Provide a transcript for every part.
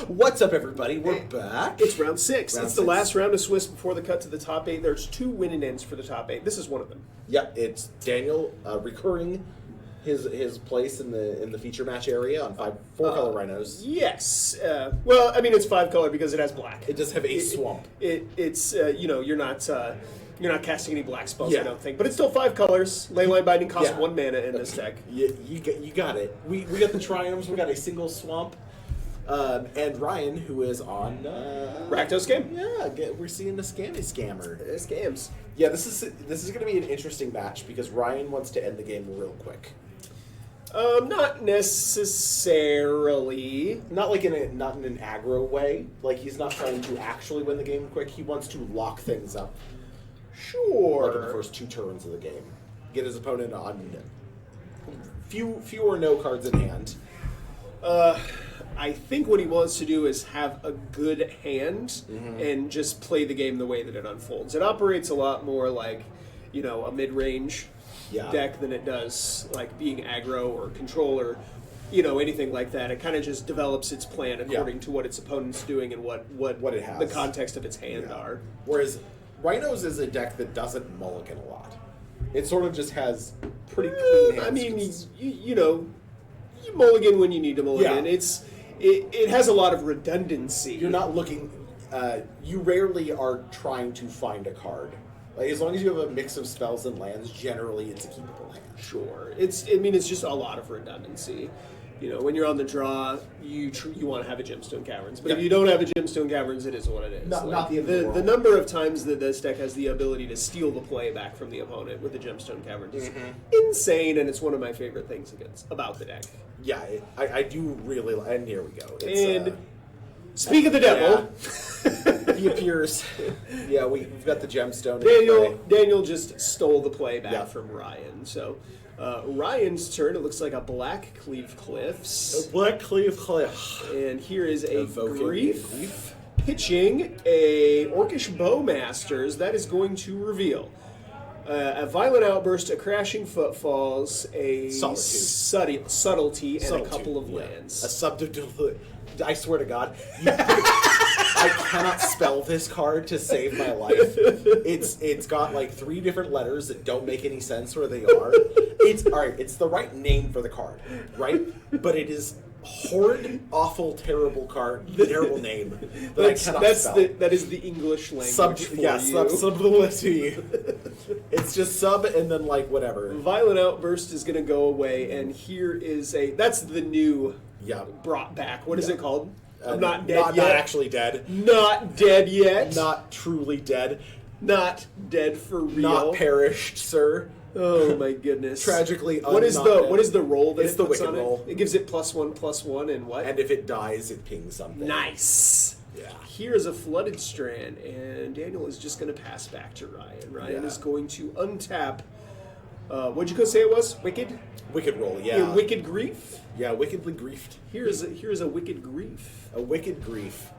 What's up, everybody? We're back. It's round 6. It's the last round of Swiss before the cut to the top 8. There's 2 winning ends for the top 8. This is one of them. Yep, it's Daniel recurring his place in the feature match area on 4-color Rhinos. Yes. Well, I mean, it's 5-color because it has black. It does have a swamp. It's you're not casting any black spells, I don't think. But it's still 5 colors. Leyline Binding costs 1 mana in this deck. You got it. We got the triumphs. We got a single swamp. And Ryan, who is on Rakdos game. Yeah, we're seeing the scammer. Scams. Yeah, this is going to be an interesting match because Ryan wants to end the game real quick. Not necessarily. Not in an aggro way. Like, he's not trying to actually win the game quick. He wants to lock things up. Sure. Like in the first 2 turns of the game, get his opponent on few or no cards in hand. I think what he wants to do is have a good hand and just play the game the way that it unfolds. It operates a lot more like, a mid-range deck than it does like being aggro or control or, anything like that. It kind of just develops its plan according to what its opponent's doing and what it has. The context of its hand are. Whereas Rhinos is a deck that doesn't mulligan a lot. It sort of just has pretty clean hands. I mean, you mulligan when you need to mulligan. Yeah. It has a lot of redundancy. You're not looking. You rarely are trying to find a card. Like, as long as you have a mix of spells and lands, generally it's a keepable hand. Sure. It's just a lot of redundancy. When you're on the draw, you want to have a Gemstone Caverns. But if you don't have a Gemstone Caverns, it is what it is. Not the end of the world. The number of times that this deck has the ability to steal the play back from the opponent with the Gemstone Caverns is insane, and it's one of my favorite things about the deck. Yeah, I do really like. And here we go. Speak of the devil. He appears. Yeah, we've got the gemstone. Daniel just stole the play back from Ryan. So Ryan's turn. It looks like a Black Cleave Cliffs. A Black Cleave Cliff. And here is a Grief pitching a Orcish Bowmasters. That is going to reveal a Violent Outburst, a Crashing Footfalls, a Subtlety, and a couple of lands. A subtlety. I swear to God, I cannot spell this card to save my life. It's got like 3 different letters that don't make any sense where they are. It's the right name for the card, right? But it is horrid, awful, terrible card, terrible name that I cannot spell. That is the English language for you. Subtlety. It's just sub and then like whatever. Violent Outburst is going to go away, and here is that's the new brought back. What is it called? I'm not dead yet. Not actually dead. Not dead yet. Not truly dead. Not dead for real. Not perished, sir. Oh my goodness! Tragically, what is the roll that it's it the puts wicked on roll? It gives it +1/+1 and what? And if it dies, it pings something. Nice. Yeah. Here's a Flooded Strand, and Daniel is just going to pass back to Ryan. Ryan is going to untap. What'd you go say it was? Wicked. Wicked roll. Yeah. Wicked Grief. Yeah, wickedly griefed. Here's a Wicked Grief. A wicked grief.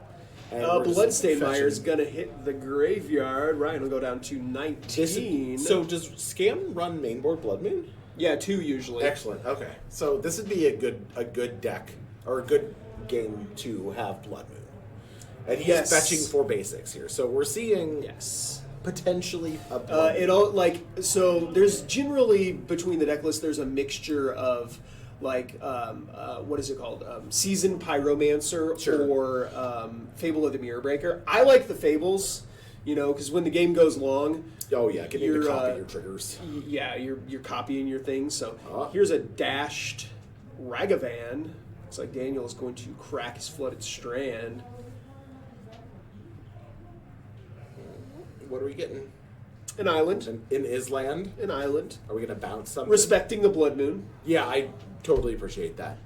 Bloodstained Mire's gonna hit the graveyard. Ryan will go down to 19. So does Scam run mainboard Blood Moon? Yeah, 2 usually. Excellent. Okay, so this would be a good deck or a good game to have Blood Moon, and he's fetching for basics here. So we're seeing potentially a Blood Moon. So there's generally between the deck list there's a mixture of what is it called? Seasoned Pyromancer or Fable of the Mirror Breaker. I like the Fables, because when the game goes long, get you to copy your triggers. Yeah, you're copying your things. So here's a dashed Ragavan. Looks like Daniel is going to crack his Flooded Strand. What are we getting? An island. In Island? An island. Are we going to bounce something? Respecting the Blood Moon. Yeah, I totally appreciate that.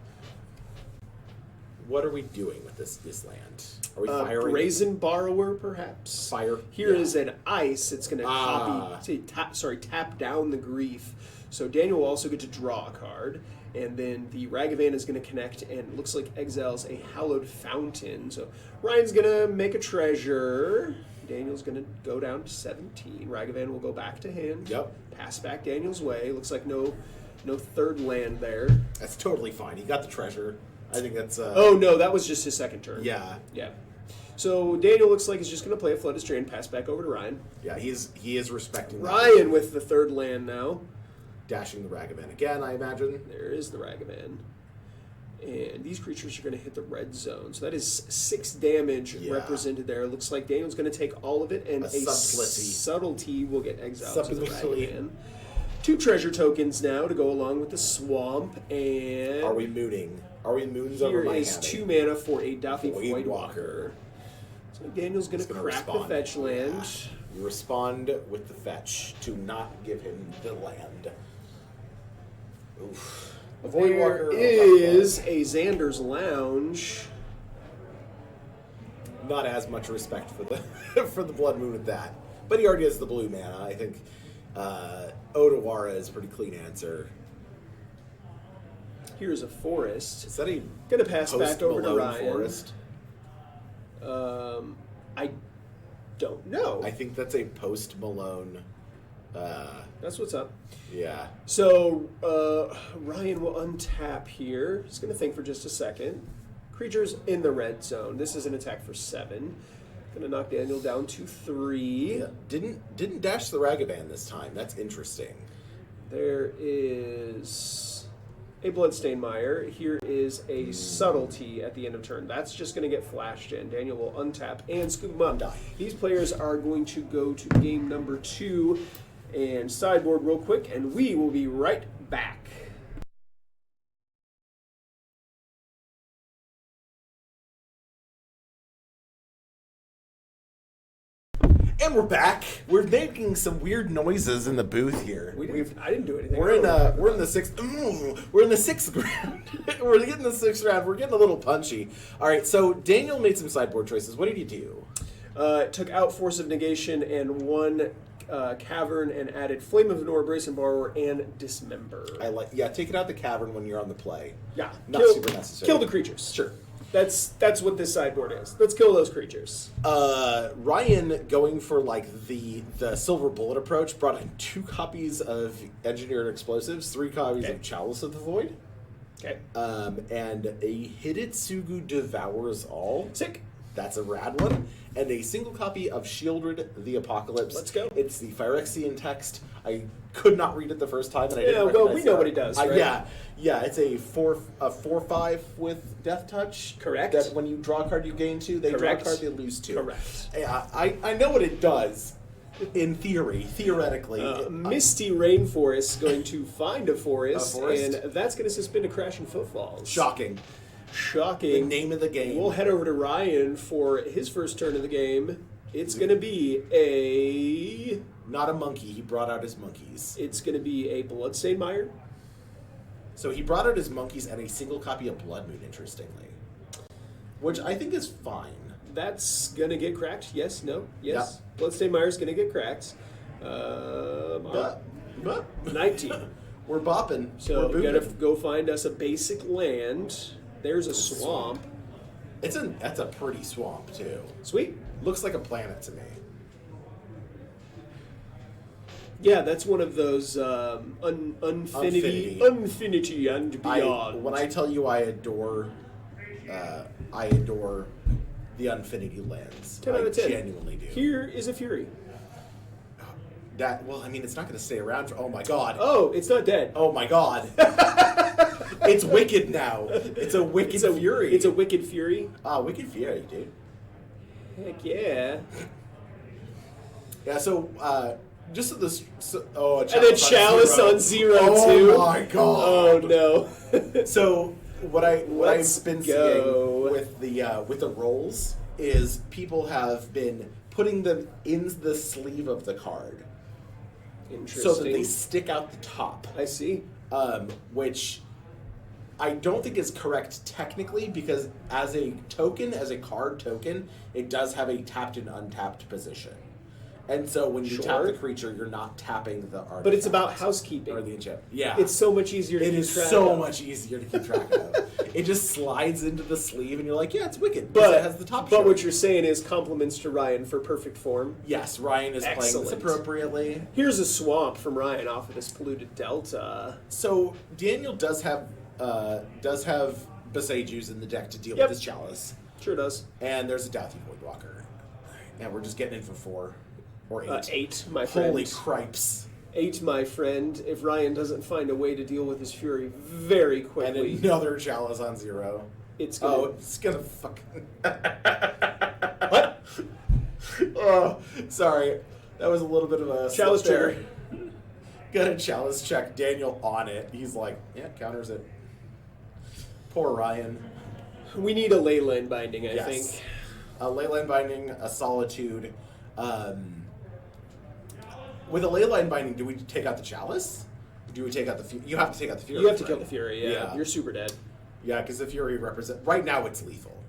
What are we doing with this land? Are we firing? Brazen Borrower, perhaps? Fire. Here is an ice. It's going to tap down the Grief. So Daniel will also get to draw a card. And then the Ragavan is going to connect and it looks like exiles a Hallowed Fountain. So Ryan's going to make a treasure. Daniel's going to go down to 17. Ragavan will go back to hand. Yep. Pass back Daniel's way. Looks like no third land there. That's totally fine. He got the treasure. I think that's... oh, no, that was just his second turn. Yeah. Yeah. So Daniel looks like he's just going to play a Flooded Strain, pass back over to Ryan. Yeah, he is respecting Ryan with the third land now. Dashing the Ragavan again, I imagine. There is the Ragavan. And these creatures are going to hit the red zone. So that is 6 damage represented there. Looks like Daniel's going to take all of it, and a subtlety will get exiled to the Ragavan. 2 treasure tokens now to go along with the swamp. And are we mooning? Are we moons over my Here is 2 mana for a Daffy Voidwalker. So Daniel's going to crack the fetch land. Yeah. You respond with the fetch to not give him the land. Oof. A There is a Xander's Lounge. Not as much respect for the for the Blood Moon with that, but he already has the blue mana. I think Odawara is a pretty clean answer. Here's a forest. Is that a gonna pass back over to Ryan? Forest? I don't know. I think that's a post Malone. That's what's up. Yeah. So Ryan will untap here. He's gonna think for just a second. Creatures in the red zone. This is an attack for 7. Gonna knock Daniel down to 3. Yeah. Didn't dash the Ragavan this time. That's interesting. There is a Bloodstained Mire. Here is a Subtlety at the end of turn. That's just going to get flashed in. Daniel will untap and scoop him up. These players are going to go to game number 2 and sideboard real quick, and we will be right back. And we're back. We're making some weird noises in the booth here. I didn't do anything. We're in the sixth. We're in the 6th round. We're getting the 6th round. We're getting a little punchy. All right. So Daniel made some sideboard choices. What did he do? Took out Force of Negation and 1 Cavern and added Flame of Venor, Brace and Borrower, and Dismember. Take it out the cavern when you're on the play. Yeah, not super necessary. Kill the creatures. Sure. That's what this sideboard is. Let's kill those creatures. Ryan, going for like the silver bullet approach, brought in 2 copies of Engineered Explosives, 3 copies of Chalice of the Void. Okay. And a Hidetsugu Devours All. Sick. That's a rad one. And a single copy of Shieldred the Apocalypse. Let's go. It's the Phyrexian text. I could not read it the first time, and I didn't well, we know what it does, right? Yeah. It's a 4/5 with Death Touch. Correct. That when you draw a card, you gain 2. They draw a card, they lose 2. Correct. I know what it does. In theoretically. Misty Rainforest going to find a forest, and that's going to suspend a Crash and Footfalls. Shocking. The name of the game. We'll head over to Ryan for his first turn of the game. It's going to be a... Not a monkey. He brought out his monkeys. It's going to be a Bloodstained Mire. So he brought out his monkeys and a single copy of Blood Moon, interestingly. Which I think is fine. That's going to get cracked. Yes, no, yes. Yep. Bloodstained Mire's going to get cracked. 19. We're bopping. So we're going to go find us a basic land. There's a swamp. That's a pretty swamp, too. Sweet. Looks like a planet to me. Yeah, that's one of those Infinity and Beyond. When I tell you I adore the Infinity lands. 10 out of 10. I genuinely do. Here is a Fury. It's not going to stay around for... Oh, my God. Oh, it's not dead. Oh, my God. It's wicked now. It's a wicked Fury. It's a Wicked Fury. Wicked Fury, dude. Heck yeah. Yeah, so... just so this... and then Chalice on 0, too. Oh, my God. Oh, no. So... What I've been seeing with the rolls is people have been putting them in the sleeve of the card, so that they stick out the top. I see. Which I don't think is correct technically, because as a card token, it does have a tapped and untapped position. And so when you tap the creature, you're not tapping the artifact. But it's about housekeeping. Or the enchantment. Yeah. It's so much easier to keep track of. It is so much easier to keep track of. It just slides into the sleeve, and you're like, yeah, it's wicked. But it has the top But what you're saying is compliments to Ryan for perfect form. Yes, Ryan is playing this appropriately. Here's a swamp from Ryan off of this polluted delta. So Daniel does have Besaju's in the deck to deal Yep. with his Chalice. Sure does. And there's a Douthy Voidwalker. And we're just getting in for 4 or 8. 8, my friend. Holy cripes. 8, my friend. If Ryan doesn't find a way to deal with his Fury very And quickly, another Chalice on 0. it's gonna... It's gonna fucking... What? Oh, sorry. That was a little bit of a Chalice slip there. trigger. Got a Chalice check. Daniel on it. He's like, yeah, counters it. Poor Ryan. We need a Leyline Binding, I think. A Leyline Binding, a Solitude. With a Leyline Binding, do we take out the Chalice? Do we take out the Fury? You have to take out the Fury. You have to kill right? the Fury, yeah. You're super dead. Yeah, because the Fury represents... Right now it's lethal.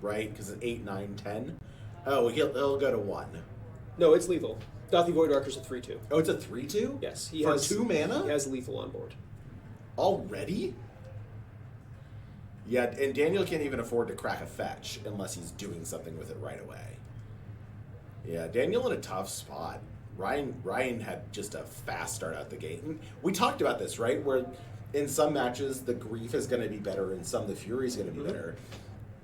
Right? Because it's 8, 9, 10. Oh, he'll go to 1. No, it's lethal. Douthy Voidwalker's a 3/2. Oh, it's a 3/2? Yes. He has 2 mana? He has lethal on board. Already? Yeah, and Daniel can't even afford to crack a fetch unless he's doing something with it right away. Yeah, Daniel in a tough spot. Ryan had just a fast start out the gate. And we talked about this, right? Where in some matches the Grief is going to be better, and some the Fury is going to be better.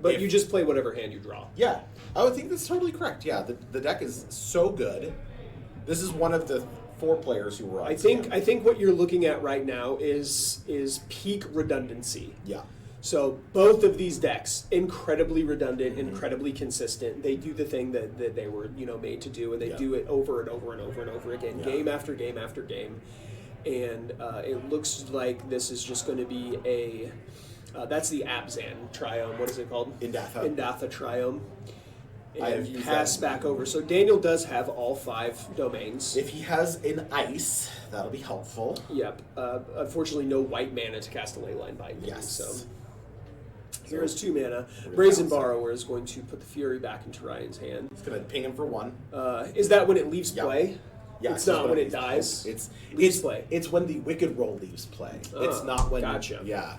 But you just play whatever hand you draw. Yeah, I would think that's totally correct. Yeah, the deck is so good. This is one of the 4 players who were on I think what you're looking at right now is peak redundancy. Yeah. So both of these decks, incredibly redundant, incredibly consistent. They do the thing that they were made to do, and they do it over and over and over and over again, game after game after game. And it looks like this is just going to be a that's the Abzan Triome. What is it called? Indatha Triome. And pass back over. So Daniel does have all 5 domains. If he has an ice, that'll be helpful. Yep. Unfortunately, no white mana to cast a Leyline Binding. Yes. So here is 2 mana. Brazen Borrower is going to put the Fury back into Ryan's hand. It's going to ping him for 1. Is that when it leaves play? Yeah, it's not when it dies. It's play. It's when the Wicked Roll leaves play. It's not when. Gotcha. Yeah.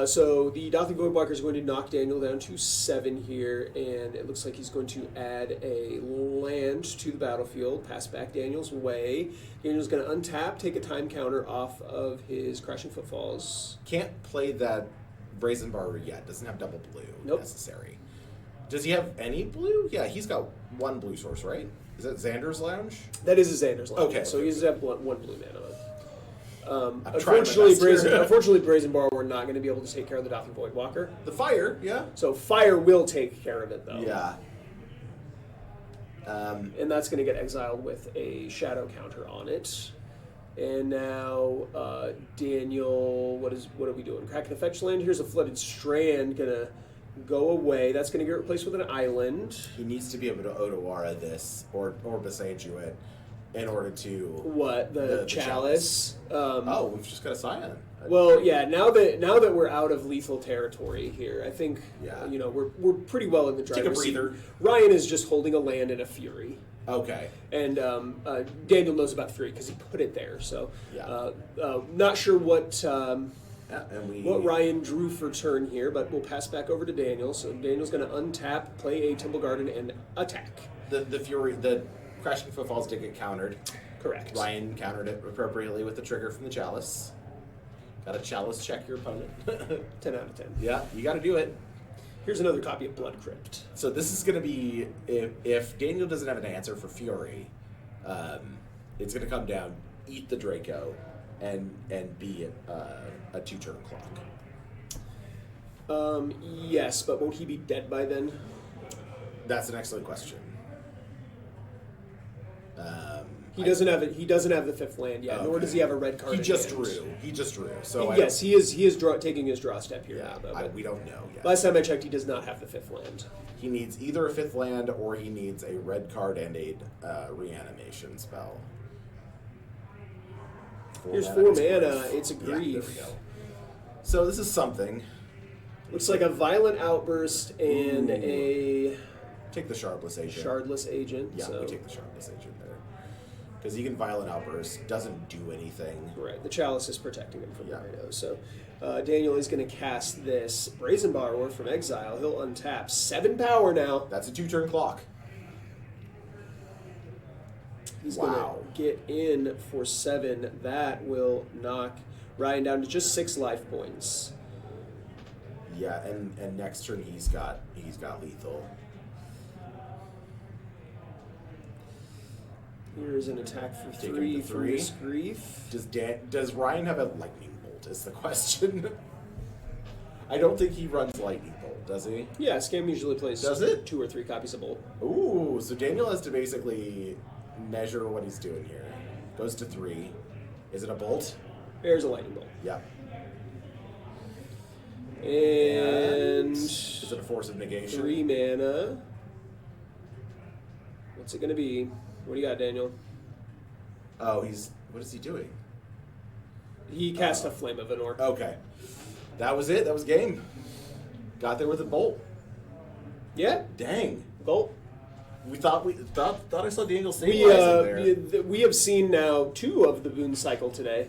So the Douthy Voidwalker is going to knock Daniel down to 7 here, and it looks like he's going to add a land to the battlefield, pass back Daniel's way. Daniel's going to untap, take a time counter off of his Crashing Footfalls. Can't play that Brazen Borrower yet. Doesn't have double blue necessary. Does he have any blue? Yeah, he's got 1 blue source, right? Is that Xander's Lounge? That is a Xander's Lounge. Okay. So he does have 1 blue mana. Unfortunately, unfortunately, Brazen Borrower, we're not going to be able to take care of the Douthy Voidwalker. The fire, yeah. So fire will take care of it, though. Yeah. And that's going to get exiled with a shadow counter on it. And now, Daniel, what are we doing? Cracking a fetch land. Here's a Flooded Strand going to go away. That's going to get replaced with an island. He needs to be able to Otawara this or Besaju it in order to... What? The Chalice? We've just got a Scion. Well, yeah. Now that we're out of lethal territory here, I think we're pretty well in the driver's Take a breather. seat. Ryan is just holding a land and a Fury. Okay. And Daniel knows about Fury because he put it there. So, Yeah. not sure what what Ryan drew for turn here, but we'll pass back over to Daniel. So Daniel's going to untap, play a Temple Garden, and attack. The Fury, the Crashing Footfalls did get countered. Correct. Ryan countered it appropriately with the trigger from the Chalice. Got to Chalice check your opponent. 10 out of 10. Yeah, you got to do it. Here's another copy of Blood Crypt. So this is going to be, if Daniel doesn't have an answer for Fury, it's going to come down, eat the Draco, and be a 2-turn clock. Yes, but won't he be dead by then? That's an excellent question. He doesn't have it. He doesn't have the 5th land yet, nor does he have a red card. He in just hand. drew. He just drew. So yes, he is taking his draw step here now. Though, we don't know yet. Last time I checked, he does not have the 5th land. He needs either a 5th land or he needs a red card and a reanimation spell. Here's 4 mana. It's a grief. Yeah, there we go. So this is something. Looks like a Violent Outburst and a Take the Shardless Agent. Shardless Agent. Yeah, we take the Shardless Agent there. Because he can Violent Outburst, doesn't do anything. Right, the Chalice is protecting him from the Rhinos. So Daniel is going to cast this Brazen Borrower from exile. He'll untap. 7 power now. That's a 2-turn clock. He's going to get in for 7. That will knock Ryan down to just 6 life points. Yeah, and next turn he's got lethal. Here's an attack for Take him 3 to for 3. Miss Grief. Does Ryan have a lightning bolt? Is the question. I don't think he runs lightning bolt, does he? Yeah, Scam usually plays Does it? 2 or 3 copies of Bolt. Ooh, so Daniel has to basically measure what he's doing here. Goes to 3. Is it a bolt? There's a lightning bolt. Yeah. And is it a force of negation? 3 mana. What's it gonna be? What do you got, Daniel? Oh, what is he doing? He cast a Flame of Venor. Okay. That was it. That was game. Got there with a bolt. Yeah, Dang. Bolt. We thought I saw Daniel stabilizing there. We have seen now 2 of the Boon Cycle today.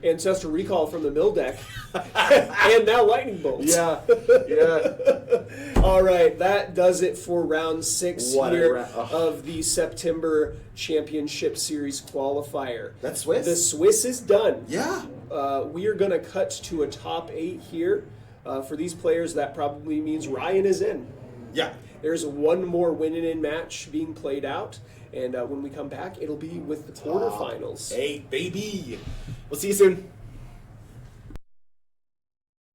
Ancestral Recall from the mill deck. And now Lightning Bolts. Yeah. Yeah. All right, that does it for round 6 What a here round. of the September Championship Series qualifier. That's Swiss? The Swiss is done. Yeah. We are going to cut to a top 8 here. For these players, that probably means Ryan is in. Yeah. There's one more win-in match being played out, and when we come back, it'll be with the quarterfinals. Hey, baby. We'll see you soon.